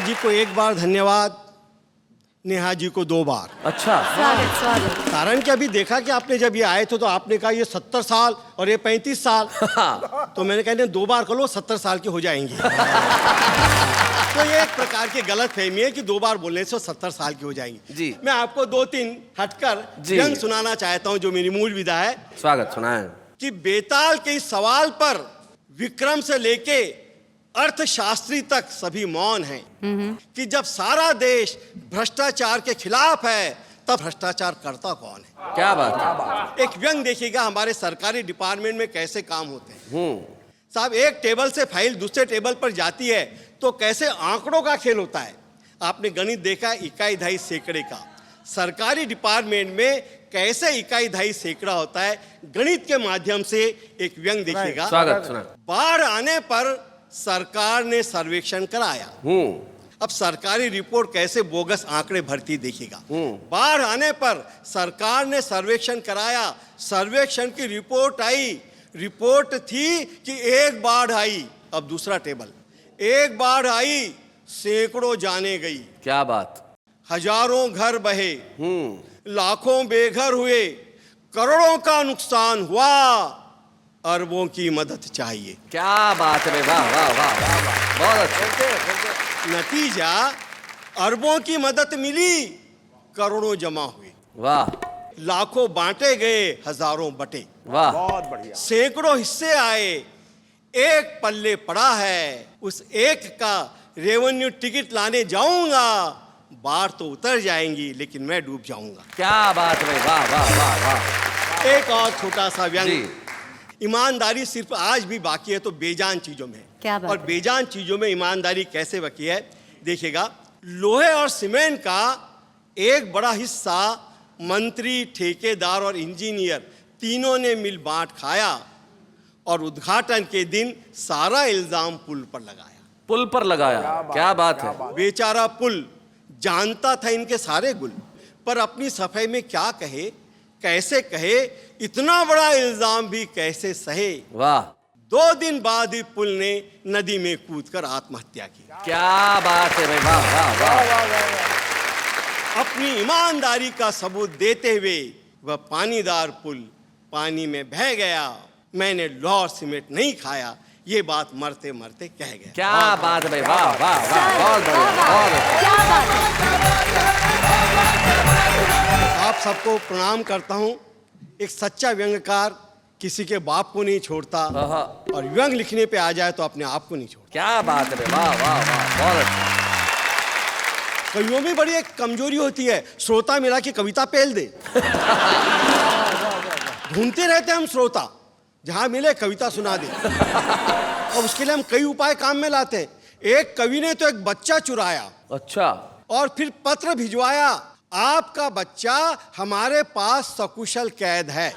भरत जी को एक बार धन्यवाद, नेहा जी को 2 बार। अच्छा, स्वागत। कारण कि अभी देखा कि आपने जब ये आए थे तो आपने कहा ये 70 साल और ये 35 साल। तो मैंने कहा 2 बार कर लो, 70 साल की हो जाएंगी। तो ये एक प्रकार की गलत फहमी है कि 2 बार बोलने से 70 साल की हो जाएंगी। जी। मैं आपको 2-3 हटकर जी। व्यंग सुनाना चाहता हूँ जो मेरी मूल विधा है। स्वागत, सुनाएं। कि बेताल के इस सवाल पर विक्रम से लेके अर्थशास्त्री तक सभी मौन हैं कि जब सारा देश भ्रष्टाचार के खिलाफ है तब भ्रष्टाचार करता कौन है। क्या बात है। एक व्यंग देखिएगा हमारे सरकारी डिपार्टमेंट में कैसे काम होते हैं। साहब, एक टेबल से फाइल दूसरे टेबल पर जाती है तो कैसे आंकड़ों का खेल होता है। आपने गणित देखा, इकाई दहाई सैकड़े का। सरकारी डिपार्टमेंट में कैसे इकाई दहाई सैकड़ा होता है, गणित के माध्यम से एक व्यंग देखिएगा। स्वागत, सुना। बाढ़ आने पर सरकार ने सर्वेक्षण कराया। अब सरकारी रिपोर्ट कैसे बोगस आंकड़े भरती देखिएगा। बाढ़ आने पर सरकार ने सर्वेक्षण कराया, सर्वेक्षण की रिपोर्ट आई। रिपोर्ट थी कि एक बाढ़ आई। अब दूसरा टेबल, एक बाढ़ आई, सैकड़ों जाने गई। क्या बात। हजारों घर बहे, लाखों बेघर हुए, करोड़ों का नुकसान हुआ, अरबों की मदद चाहिए। क्या बात है, वाह वाह वाह वाह, बहुत अच्छा। नतीजा, अरबों की मदद मिली, करोड़ों जमा हुए। वाह। लाखों बांटे गए, हजारों बटे। वाह, बहुत बढ़िया। सैकड़ों हिस्से आए, एक पल्ले पड़ा है, उस एक का रेवेन्यू टिकट लाने जाऊंगा, बाढ़ तो उतर जाएंगी लेकिन मैं डूब जाऊंगा। क्या बात है, वाह वाह वाह वाह। एक और छोटा सा व्यंग। जी। ईमानदारी सिर्फ आज भी बाकी है तो बेजान चीजों में। क्या बात और है। बेजान चीजों में ईमानदारी कैसे बाकी है देखिएगा। लोहे और सीमेंट का एक बड़ा हिस्सा मंत्री, ठेकेदार और इंजीनियर तीनों ने मिल बांट खाया और उद्घाटन के दिन सारा इल्जाम पुल पर लगाया। पुल पर लगाया। क्या बात है। बेचारा पुल जानता था इनके सारे गुल, पर अपनी सफाई में क्या कहे, कैसे कहे, इतना बड़ा इल्जाम भी कैसे सहे। वाह। 2 दिन बाद ही पुल ने नदी में कूदकर आत्महत्या की। क्या बात है भाई, वाह वाह वाह। अपनी ईमानदारी का सबूत देते हुए वह पानीदार पुल पानी में बह गया। मैंने लोहा और सीमेंट नहीं खाया, ये बात मरते मरते कह गया। क्या बात है भाई, वाह वाह वाह, बहुत बढ़िया, बहुत अच्छा। क्या बात है। आप सबको प्रणाम करता हूँ। एक सच्चा व्यंग्यकार किसी के बाप को नहीं छोड़ता और व्यंग लिखने पे आ जाए तो अपने आप को नहीं छोड़ता। क्या बात है भाई, वाह वाह वाह, बहुत अच्छा। कवियों में बड़ी एक कमजोरी होती है, श्रोता मिला कि कविता पेल दे। ढूंढते रहते हम श्रोता, जहां मिले कविता सुना दे। और उसके लिए हम कई उपाय काम में लाते हैं। एक कवि ने तो एक बच्चा चुराया अच्छा। और फिर पत्र भिजवाया, आपका बच्चा हमारे पास सकुशल कैद है।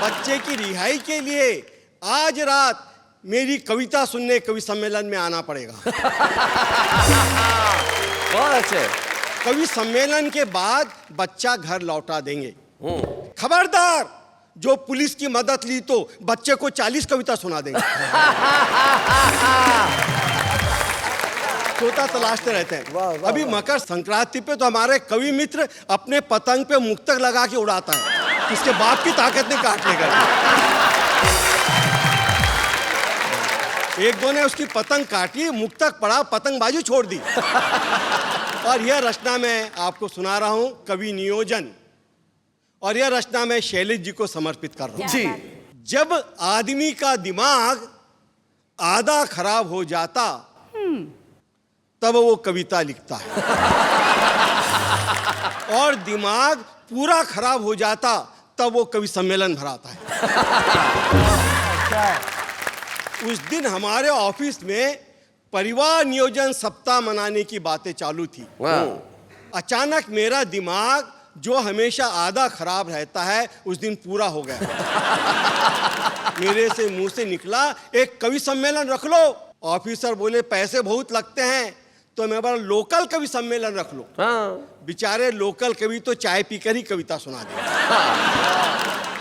बच्चे की रिहाई के लिए आज रात मेरी कविता सुनने कवि सम्मेलन में आना पड़ेगा। बहुत अच्छे। कवि सम्मेलन के बाद बच्चा घर लौटा देंगे। खबरदार, जो पुलिस की मदद ली तो बच्चे को 40 कविता सुना देंगे। श्रोता तलाशते रहते हैं। अभी मकर संक्रांति पे तो हमारे कवि मित्र अपने पतंग पे मुक्तक लगा के उड़ाता है, इसके बाप की ताकत ने काट लेगा। एक दो ने उसकी पतंग काटी, मुक्तक पड़ा, पतंगबाजी छोड़ दी। और यह रचना मैं आपको सुना रहा हूं, कवि नियोजन। और यह रचना मैं शैलेश जी को समर्पित कर रहा हूं। जी। जब आदमी का दिमाग आधा खराब हो जाता तब वो कविता लिखता है, और दिमाग पूरा खराब हो जाता तब वो कवि सम्मेलन भराता है। उस दिन हमारे ऑफिस में परिवार नियोजन सप्ताह मनाने की बातें चालू थी। अचानक मेरा दिमाग जो हमेशा आधा खराब रहता है उस दिन पूरा हो गया। मेरे से मुंह से निकला, एक कवि सम्मेलन रख लो। ऑफिसर बोले पैसे बहुत लगते हैं, तो मैं बोला लोकल कवि सम्मेलन रख लो। बेचारे लोकल कवि तो चाय पीकर ही कविता सुना दिया।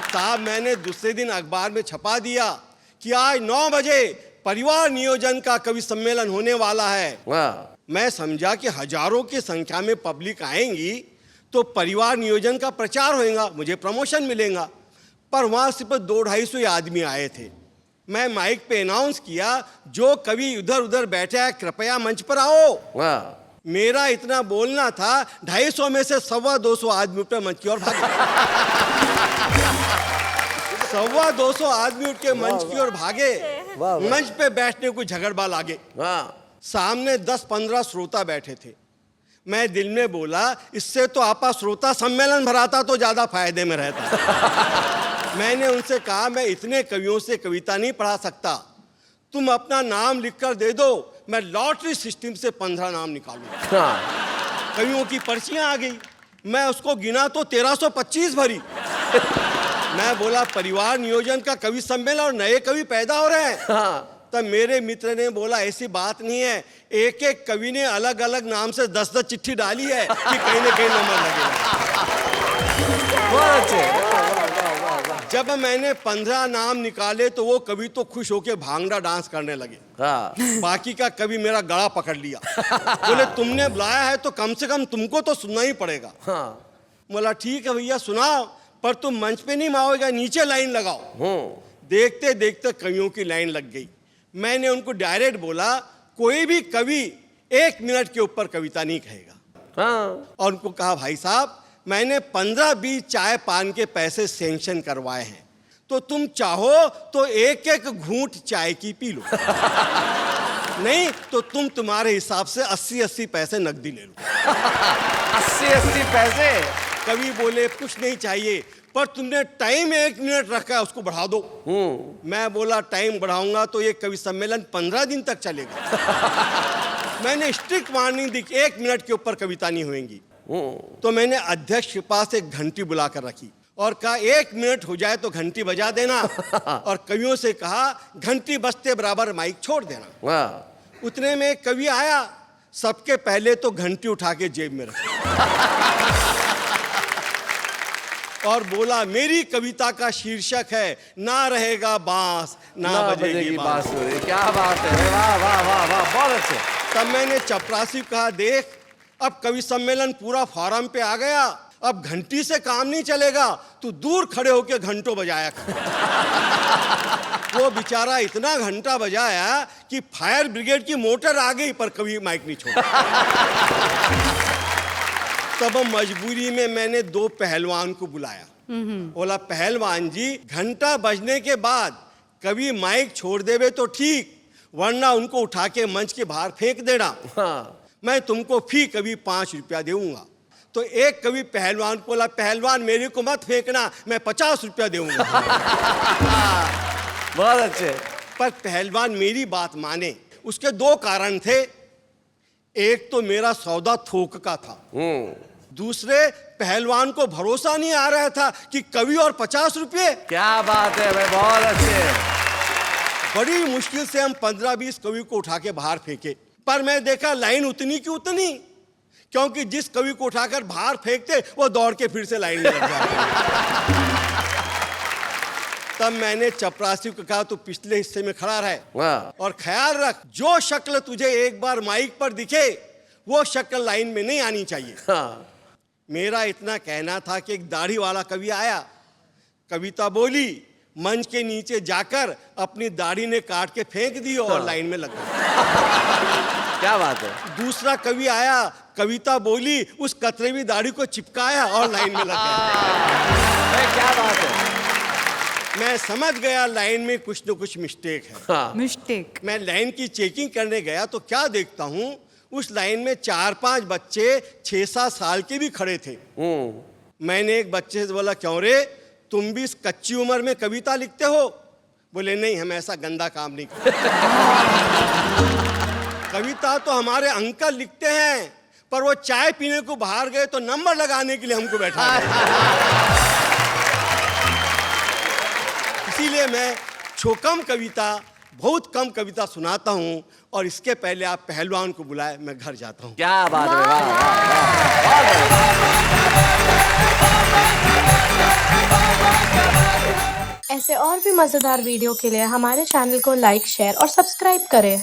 साहब, मैंने दूसरे दिन अखबार में छपा दिया कि आज 9 बजे परिवार नियोजन का कवि सम्मेलन होने वाला है। मैं समझा कि हजारों की संख्या में पब्लिक आएंगी तो परिवार नियोजन का प्रचार होएगा, मुझे प्रमोशन मिलेगा। पर वहाँ सिर्फ 200-250 आदमी आए थे। मैं माइक पे अनाउंस किया, जो कवि उधर उधर बैठे हैं कृपया मंच पर आओ। वाह, मेरा इतना बोलना था, 250 में से 225 आदमी उठ मंच की ओर भागे। 225 आदमी उठ के मंच की ओर भागे। मंच पे बैठने को झगड़बा लागे। सामने 10-15 श्रोता बैठे थे। मैं दिल में बोला, इससे तो आपा श्रोता सम्मेलन भराता तो ज्यादा फायदे में रहता। मैंने उनसे कहा, मैं इतने कवियों से कविता नहीं पढ़ा सकता, तुम अपना नाम लिखकर दे दो, मैं लॉटरी सिस्टम से 15 नाम निकालूंगा। कवियों की पर्चियां आ गई, मैं उसको गिना तो 1325 भरी। मैं बोला, परिवार नियोजन का कवि सम्मेलन और नए कवि पैदा हो रहे हैं। तब मेरे मित्र ने बोला, ऐसी बात नहीं है, एक एक कवि ने अलग अलग नाम से 10-10 चिट्ठी डाली है कि कहीं ना कहीं नंबर लगेगा। बहुत अच्छे। जब मैंने 15 नाम निकाले तो वो कवि तो खुश होके भांगड़ा डांस करने लगे। बाकी का कवि मेरा गला पकड़ लिया। बोले, तुमने बुलाया है तो कम से कम तुमको तो सुनना ही पड़ेगा। बोला, ठीक है भैया सुनाओ, पर तुम मंच पे नहीं माओगे, नीचे लाइन लगाओ। देखते देखते कवियों की लाइन लग गई। मैंने उनको डायरेक्ट बोला, कोई भी कवि 1 मिनट के ऊपर कविता नहीं कहेगा। और उनको कहा, भाई साहब मैंने 15-20 चाय पान के पैसे सैंक्शन करवाए हैं, तो तुम चाहो तो एक एक घूंट चाय की पी लो। नहीं तो तुम तुम्हारे हिसाब से 80-80 पैसे नकदी ले लो। 80-80 पैसे? कवि बोले, कुछ नहीं चाहिए, पर तुमने टाइम 1 मिनट रखा है, उसको बढ़ा दो। मैं बोला, टाइम बढ़ाऊंगा तो ये कवि सम्मेलन 15 दिन तक चलेगा। मैंने स्ट्रिक्ट वार्निंग दी, 1 मिनट के ऊपर कविता नहीं होएंगी। तो मैंने अध्यक्ष के पास एक घंटी बुला कर रखी और कहा, 1 मिनट हो जाए तो घंटी बजा देना। और कवियों से कहा, घंटी बजते बराबर माइक छोड़ देना। उतने में एक कवि आया, सबके पहले तो घंटी उठा के जेब में रखी और बोला, मेरी कविता का शीर्षक है, ना रहेगा बांस ना बजेगी बांसुरी। क्या बात है, वाह वाह वाह वाह, बहुत अच्छे। तब मैंने चपरासी को कहा, देख अब कवि सम्मेलन पूरा फार्म पे आ गया, अब घंटी से काम नहीं चलेगा, तू दूर खड़े होके घंटों बजाया कर। वो बेचारा इतना घंटा बजाया कि फायर ब्रिगेड की मोटर आ गई, पर कभी माइक नहीं छोड़ा। तब मजबूरी में मैंने 2 पहलवान को बुलाया। बोला, पहलवान जी, घंटा बजने के बाद कभी माइक छोड़ देवे तो ठीक, वरना उनको उठा के मंच के बाहर फेंक देना। मैं तुमको फी कभी 5 रुपया दूंगा। तो एक कवि पहलवान को बोला, पहलवान मेरे को मत फेंकना, मैं 50 रुपया दूंगा। बहुत अच्छे। पर पहलवान मेरी बात माने। उसके 2 कारण थे, एक तो मेरा सौदा थोक का था, दूसरे पहलवान को भरोसा नहीं आ रहा था कि कवि और 50 रुपये। क्या बात है भाई, बहुत अच्छे। बड़ी मुश्किल से हम 15-20 कवि को उठा के बाहर फेंके, पर मैं देखा लाइन उतनी की उतनी, क्योंकि जिस कवि को उठाकर बाहर फेंकते वो दौड़ के फिर से लाइन में लग जाते। तब मैंने चपरासी को कहा, तू पिछले हिस्से में खड़ा रहे और ख्याल रख, जो शक्ल तुझे एक बार माइक पर दिखे वो शक्ल लाइन में नहीं आनी चाहिए। मेरा इतना कहना था कि एक दाढ़ी वाला कवि आया, कविता बोली, मंच के नीचे जाकर अपनी दाढ़ी ने काट के फेंक दी और लाइन में लग गया। क्या बात है। दूसरा कवि आया, कविता बोली, उस कतरेवी दाढ़ी को चिपकाया और लाइन में लग गया। क्या बात है। मैं समझ गया लाइन में कुछ न कुछ मिस्टेक है। मिस्टेक। मैं लाइन की चेकिंग करने गया तो क्या देखता हूँ, उस लाइन में 4-5 बच्चे 6-7 साल के भी खड़े थे। मैंने एक बच्चे से बोला, क्यों रे, तुम भी इस कच्ची उम्र में कविता लिखते हो? बोले, नहीं, हम ऐसा गंदा काम नहीं करते। कविता तो हमारे अंकल लिखते हैं, पर वो चाय पीने को बाहर गए तो नंबर लगाने के लिए हमको बैठा। इसीलिए मैं बहुत कम कविता सुनाता हूँ, और इसके पहले आप पहलवान को बुलाए, मैं घर जाता हूँ। क्या बात है, वाह वाह ऐसे और भी मजेदार वीडियो के लिए हमारे चैनल को लाइक, शेयर और सब्सक्राइब करें।